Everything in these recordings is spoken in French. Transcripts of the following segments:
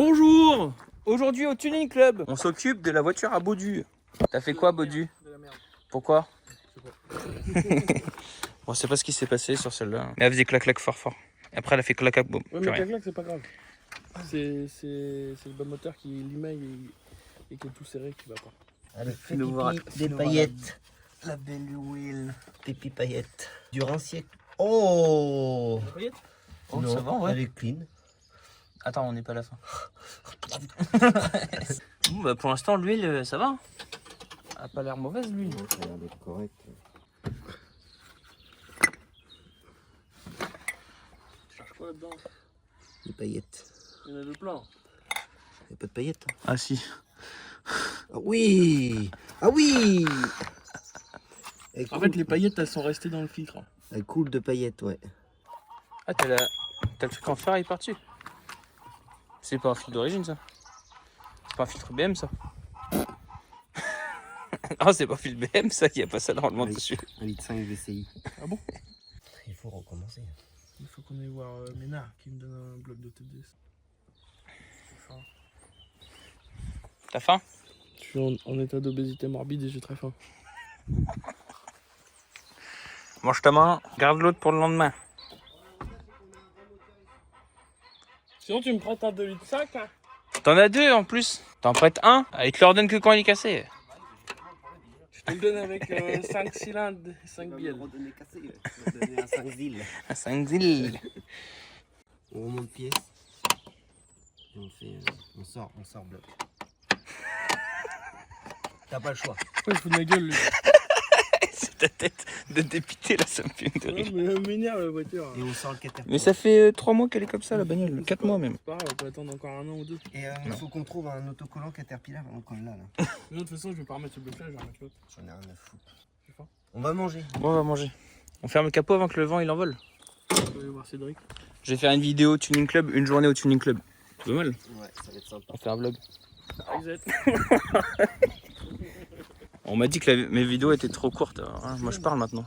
Bonjour. Aujourd'hui au Tuning Club, on s'occupe de la voiture à Baudu. T'as fait quoi Baudu? De la merde. Pourquoi? Je sais pas. On sait pas ce qui s'est passé sur celle-là. Mais elle faisait clac-clac fort. Et après elle a fait clac-clac, boum, Ouais, plus mais rien. clac-clac, c'est pas grave. C'est le bas moteur qui limaille et qui est tout serré qui va pas. Allez, fais Nous voir- pipi, des nous voir paillettes. La belle huile. Pipi paillettes. Durant un siècle. Oh, Oh, non, ça va, ouais. elle est clean. Attends, on n'est pas à la fin. Bon, bah, pour l'instant, l'huile, ça va. Elle a pas l'air mauvaise, l'huile. Ça a l'air d'être correct. Tu cherches quoi là-dedans? Des paillettes. Il y en a de plein. Il n'y a pas de paillettes. Hein. Ah si. Ah oui. Ah oui. Elle En coule, fait, les paillettes, elles sont restées dans le filtre. elle coule de paillettes, ouais. Ah, t'as le truc en ferraille par-dessus. C'est pas un filtre d'origine, ça. C'est pas un filtre BM, ça. Non, c'est pas un filtre BM, ça. Il y a pas ça normalement Oui. dessus. 1,5 litre VCI. Ah bon? Il faut recommencer. Il faut qu'on aille voir Ménard qui me donne un bloc de TDS. T'as faim? Je suis en état d'obésité morbide et j'ai très faim. Mange ta main, garde l'autre pour le lendemain. Sinon, tu me prêtes un 2,5 litres hein? T'en as deux en plus. T'en prêtes un. Ah, il te leur donne que quand il est cassé. Je te le donne avec 5 cylindres et 5 bielles. redonner cassé. Je vais donner un 5 zil. À 5 zil. On remonte pièce. Et on fait. On sort bloc. T'as pas le choix. Ouais, je fous de ma gueule, lui. C'est ta tête de dépité là, ça me fait de Ouais, rire. mais elle m'énerve la voiture. Et on sort le caterpillar. Mais ça fait 3 mois qu'elle est comme ça la bagnole. 4 mois même. C'est pas grave, on peut attendre encore un an ou deux. Et il faut qu'on trouve un autocollant Caterpillar, on colle là. Mais de toute façon, je vais pas remettre ce bloc-là, je vais remettre l'autre. J'en ai rien à foutre. J'ai faim. On va manger. Bon, on va manger. On ferme le capot avant que le vent il envole. On va aller voir Cédric. Je vais faire une vidéo Tuning Club, une journée au Tuning Club. C'est pas mal. Ouais, ça va être sympa. On fait un vlog. Reset. On m'a dit que mes vidéos étaient trop courtes. Alors, hein, moi je parle maintenant.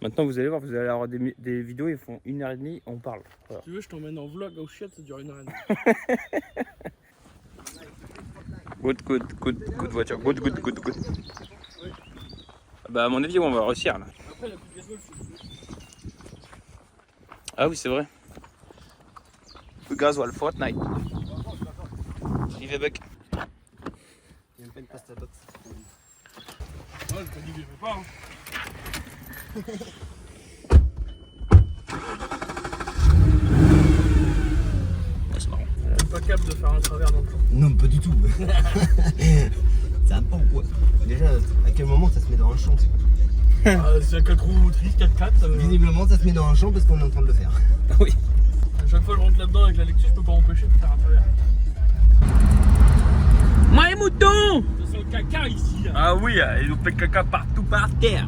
Maintenant vous allez voir, vous allez avoir des vidéos, ils font 1h30, on parle. Voilà. Tu veux, je t'emmène en vlog au chiottes, ça dure 1h30. Good voiture. Good. Bah à mon avis on va réussir là. Après, il y a plus de gasoil, Ah oui c'est vrai. Le gasoil Fortnite. Livebuck. Il y a même pas une pasta box. Ouais, je t'ai dit que je vais pas. Hein. C'est marrant. C'est pas capable de faire un travers dans le champ. Non, pas du tout. C'est un pan quoi. Déjà, à quel moment ça se met dans un champ C'est un 4 roues motrices, 4x4. Visiblement, ça se met dans un champ parce qu'on est en train de le faire. Oui. À chaque fois que je rentre là-dedans avec la Lexus, je peux pas m'empêcher de faire un travers. My mouton. Ça sent le caca ici. Hein. Ah oui, il nous fait caca partout par terre.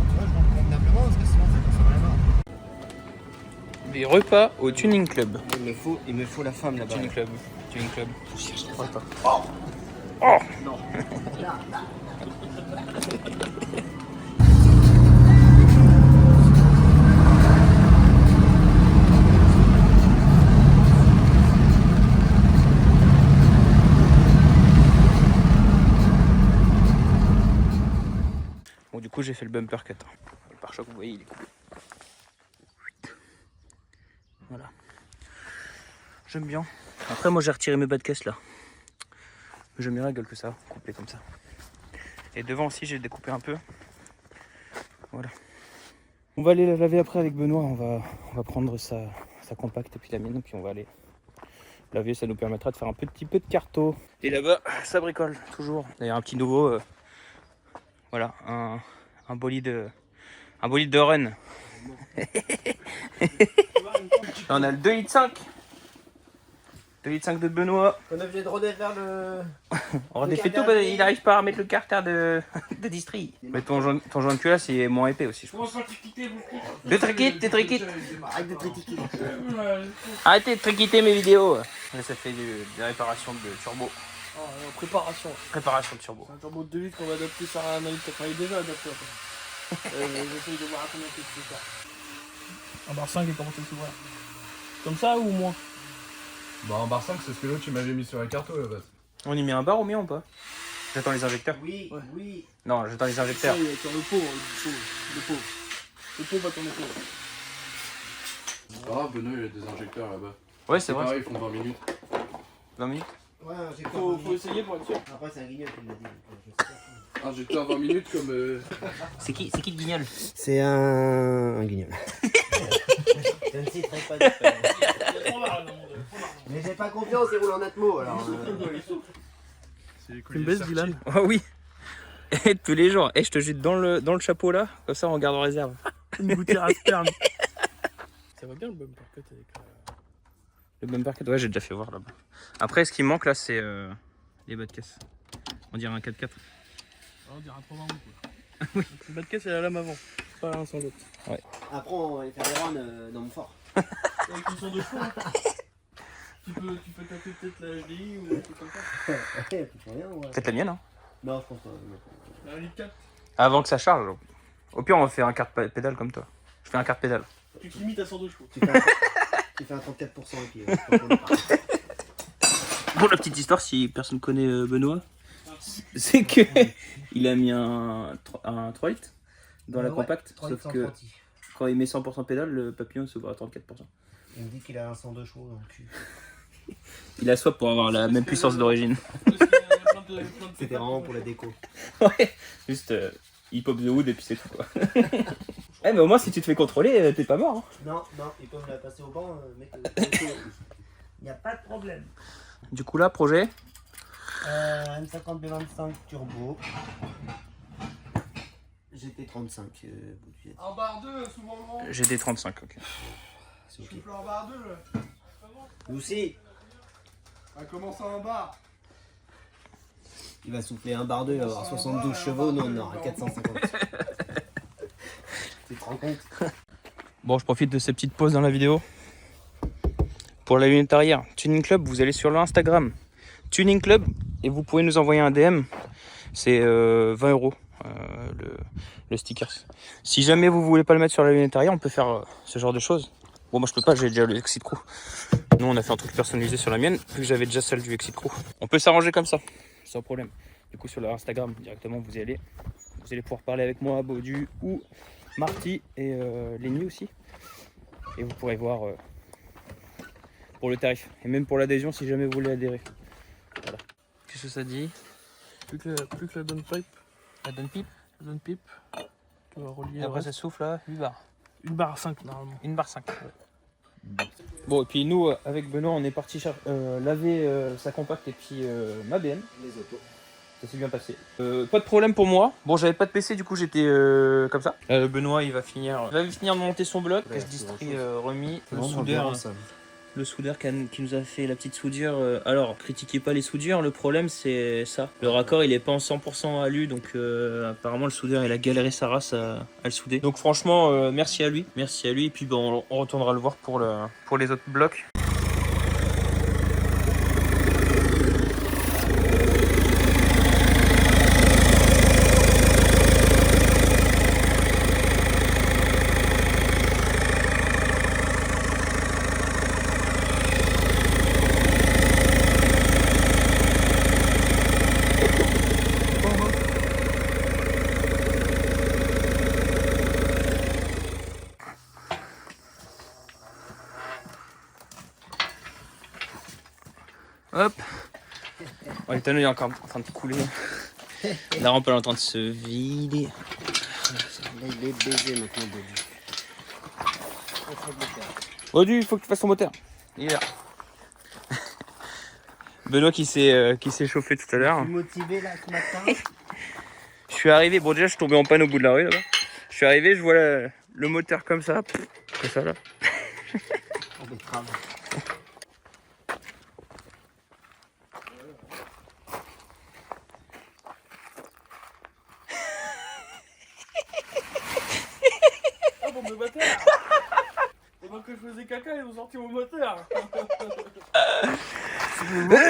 Tu vois, je rentre convenablement parce que sinon ça consomme la barre. Des repas au Tuning Club. Il me faut la femme là-bas. Tuning Club. Bon du coup j'ai fait le bumper cut. Le pare-choc vous voyez il est coupé. Voilà. J'aime bien. Après moi j'ai retiré mes bas de caisse là. Mais j'aime bien la gueule que ça, coupé comme ça. Et devant aussi j'ai découpé un peu. Voilà. On va aller la laver après avec Benoît, on va prendre sa compacte et puis la mienne, et puis on va aller laver, ça nous permettra de faire un petit peu de carto. Et là-bas, ça bricole, toujours. D'ailleurs un petit nouveau, voilà, un bolide de run. On a le 2,5 litres. 2,5 litres de Benoît. On est obligé de rôder vers le. On redéfait tout, parce qu'il n'arrive pas à remettre le carter de distri. Mais ton joint de cul là, c'est moins épais aussi, je pense. Comment ça t'es quitté beaucoup? De triquite. Arrête de critiquer. Arrêtez de triquiter mes vidéos. Là, ça fait des réparations de turbo. Préparation. Préparation de turbo. C'est un turbo de 2 litres qu'on va adapter sur un 1 litre. Enfin, il est déjà adapté. J'essaye de voir à combien tu fais ça. Un bar 5 et commencer à s'ouvrir. Comme ça ou moins? Bah en bar 5 c'est ce que l'autre tu m'avais mis sur les cartos là bas. On y met un bar au milieu ou pas? J'attends les injecteurs. Oui, Ouais. oui. Non, j'attends les injecteurs. Ça, il y a sur le pot, le pot. Le pot va tourner pot. Ah Benoît il a des injecteurs là-bas. Ouais, c'est vrai. Pareil, ils font 20 minutes. 20 minutes. Ouais, j'ai Faut essayer pour être sûr. Après, c'est un guignol qui me l'a dit. Donc, je sais pas. Injecteur 20 minutes comme... C'est qui le guignol? C'est un guignol. Je ne citerai pas de frère. Mais j'ai pas confiance, il roule en atmo alors. C'est Tu me baisses, Dylan? Ah oui. Et tous les jours. Et je te jette dans le chapeau là, comme ça on garde en réserve. Une gouttière à sperme. Ça va bien le bumper cut avec Le bumper cut, ouais, j'ai déjà fait voir là-bas. Après, ce qui manque là, c'est les bas de caisse. On dirait un 4x4. on dirait un 320 quoi. Le bas de caisse, elle a la lame avant. Pas l'un sans l'autre. Après, on va aller faire des runs dans mon fort. Avec une sonde de choix. Tu peux taper peut-être la HDI ou un truc comme ça. Ouais, rien, ouais. Peut-être la mienne, hein. Non, je pense pas. Non. La litre 4. Avant que ça charge. Au pire, on fait un quart pédale comme toi. Je fais un quart pédale. Tu te limites à 102 chevaux. Tu fais un 34% et puis on est parti. Pour la petite histoire, si personne connaît Benoît, c'est que il a mis un 3 litres dans la Ouais, compacte, 3 sauf litres que 130. quand il met 100% pédale, le papillon s'ouvre à 34%. Il me dit qu'il a un 102 chevaux dans le cul. Il a soif pour avoir la même puissance d'origine. C'était vraiment pour la déco. Ouais, juste il pop the wood et puis c'est tout quoi. Eh mais au moins si tu te fais contrôler, t'es pas mort. Hein. Non, ils peuvent la passer au banc, mec. Il n'y a pas de problème. Du coup là, projet. M50 B25 turbo. GT35. En bar 2, souvent grand. GT35, ok. C'est ok. Souffle en bar 2 là. Nous aussi, Ah, comment ça en bar? il va souffler un bar 2, il va avoir 72 chevaux, nous on aura 450. Tu te rends compte? Bon, je profite de ces petites pauses dans la vidéo. Pour la lunette arrière, Tuning Club, vous allez sur l'Instagram Tuning Club et vous pouvez nous envoyer un DM. C'est 20 € le sticker. Si jamais vous voulez pas le mettre sur la lunette arrière, on peut faire ce genre de choses. Bon, moi je peux pas, j'ai déjà le Exit Crew. Nous on a fait un truc personnalisé sur la mienne, vu que j'avais déjà celle du Exit Crew. On peut s'arranger comme ça, sans problème. Du coup sur leur Instagram directement vous y allez. Vous allez pouvoir parler avec moi, Baudu ou Marty et Lenny aussi. Et vous pourrez voir pour le tarif. Et même pour l'adhésion si jamais vous voulez adhérer. Voilà. Qu'est-ce que ça dit? Plus que la downpipe. La donne pipe. La downpipe. Tu vas relier. Et après ça souffle là, 8 bars. Une barre à 5 normalement. Une barre 5. Bon et puis nous avec Benoît on est parti laver sa compacte et puis ma BM. Les autos. Ça s'est bien passé. Pas de problème pour moi. Bon j'avais pas de PC du coup j'étais comme ça. Benoît il va finir de monter son bloc. Ouais, Cache distri remis. Le soudeur qui nous a fait la petite soudure. Alors, critiquez pas les soudures, le problème c'est ça. Le raccord il est pas en 100% alu, donc apparemment le soudeur il a galéré sa race à le souder. Donc franchement, merci à lui. Merci à lui, et puis bon, on retournera le voir pour les autres blocs. Hop. Oh, l'éthanol est encore en train de couler. La rampe elle est en train de se vider. Il est baisé maintenant, Baudu, il faut que tu fasses ton moteur. Il est là. Benoît qui s'est chauffé tout à l'heure. Je suis motivé là ce matin. Je suis arrivé, bon déjà je suis tombé en panne au bout de la rue là-bas. Je suis arrivé, je vois le moteur comme ça. Comme ça là. En betterave. Oh bon, le moteur. Pendant que je faisais caca, ils ont sorti mon moteur.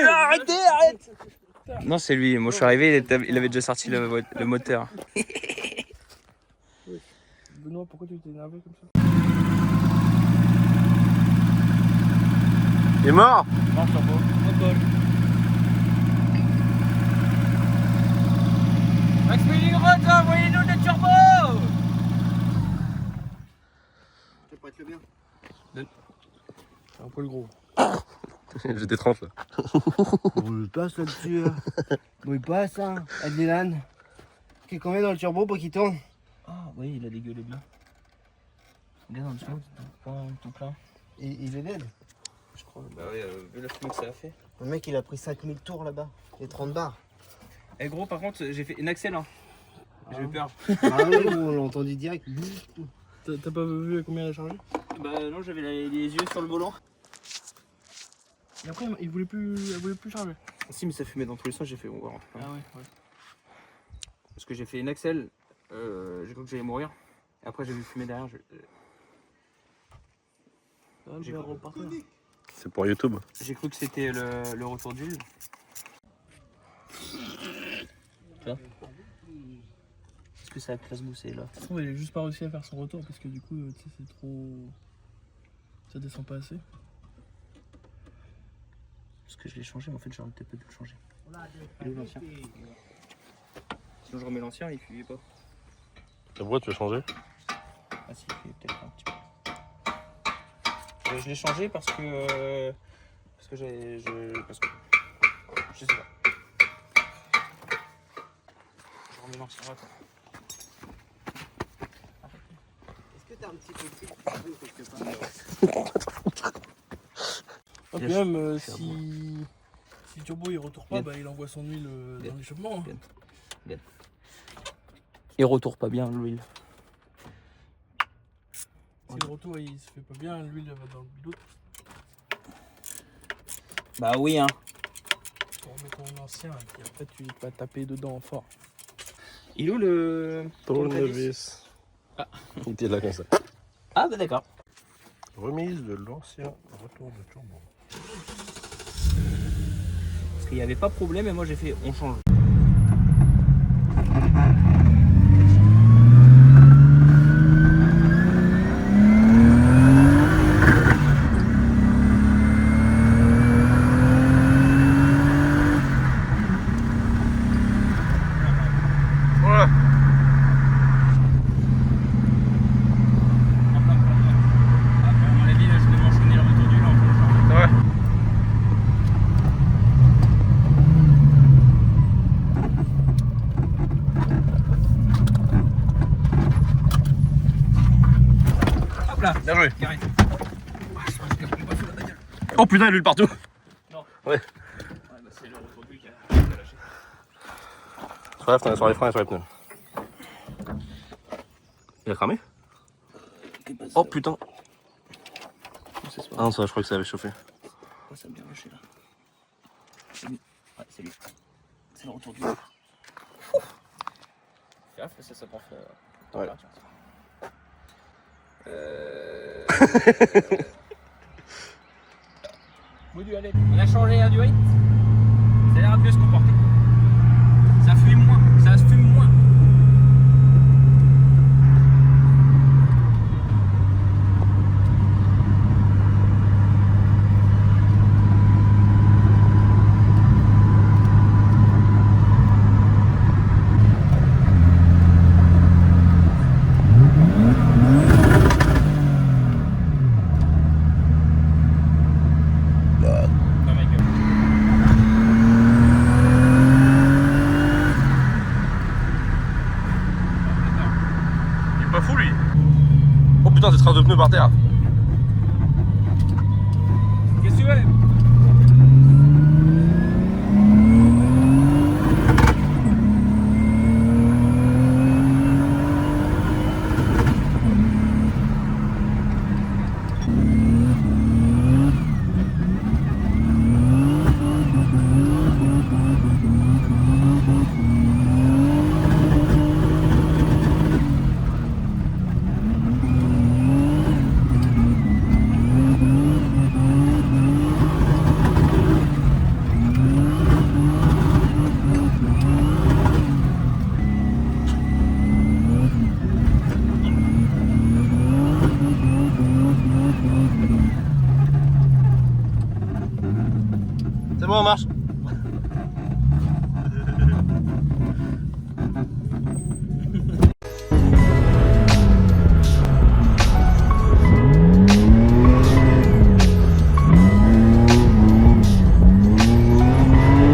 Arrête. Non c'est lui, moi je suis arrivé, il avait déjà sorti le moteur. Benoît, pourquoi tu t'es énervé comme ça? Il est mort. Non, turbo. Au bol. Max Milligrotte, envoyez-nous des turbos. Je prête le bien. C'est un poil gros. J'ai des tranches là. On passe là-dessus. Il passe, hein. Adélan. Qu'est-ce qu'on met dans le turbo pour qu'il tourne? Ah oui, il a dégueulé bien. Regarde en dessous, tout plein. Il est dead. Je crois. Bah oui, vu la fumée que ça a fait. Le mec, il a pris 5000 tours là-bas. Et 30 bars. Eh gros, par contre, j'ai fait une Axel. Hein. J'ai eu peur. Ah oui, on l'a entendu direct. T'as pas vu à combien elle a chargé? Bah non, j'avais les yeux sur le volant. Et après, elle voulait plus charger. Si, mais ça fumait dans tous les sens, j'ai fait on va rentrer. Ah ouais. Parce que j'ai fait une Axel, j'ai cru que j'allais mourir. Et après, j'ai vu fumer derrière. J'ai cru- repartir. C'est pour YouTube. J'ai cru que c'était le retour d'huile. Tu vois? Est-ce que ça a classe-boussé là? Je trouve qu'elle a juste pas réussi à faire son retour parce que du coup, tu sais, c'est trop. Ça descend pas assez. Parce que je l'ai changé, mais en fait, j'aurais peut-être pas dû le changer. Il est où l'ancien? Sinon, je remets l'ancien, il fuyait pas. Pourquoi tu veux changer? Ah si, il fuyait peut-être un petit peu. Je l'ai changé parce que. Parce que j'ai. Parce que. Je sais pas. Je remets l'ancien, attends. Est-ce que t'as un petit peu de quelque part? Et puis même, si le turbo il retourne pas, bah, il envoie son huile dans l'échappement. Hein. Il retourne pas bien l'huile. Si le retour il se fait pas bien, l'huile elle va dans le bidon. Bah oui, hein. Tu remets ton ancien et puis après tu vas taper dedans fort. Il est où le. Tournevis. Ah. Il était là comme ça. Ah bah d'accord. Remise de l'ancien retour de turbo. Parce qu'il n'y avait pas de problème et moi j'ai fait on change. Voilà. À mon avis, là, je vais m'enchaîner le retour du lent. Ouais. Hop là, Bien joué. carré. Oh putain, il a l'huile partout. Ouais, bah, c'est le retour du qui a lâché. Sur les freins et sur les pneus. Il a cramé? Oh putain. Ah non, ça, je crois que ça avait chauffé. Oh, ça a bien lâché là. C'est lui. Ouais, c'est lui. C'est le retour du lent. Fais gaffe, ça prend feu. Ouais. Module, on a changé un du weight. Ça a l'air de mieux se comporter. Ça fume moins. Ça se fume moins. Dans ma gueule. Il est pas fou lui. Oh putain, c'est traces de pneus par terre. Qu'est-ce que tu veux? C'est bon, on marche.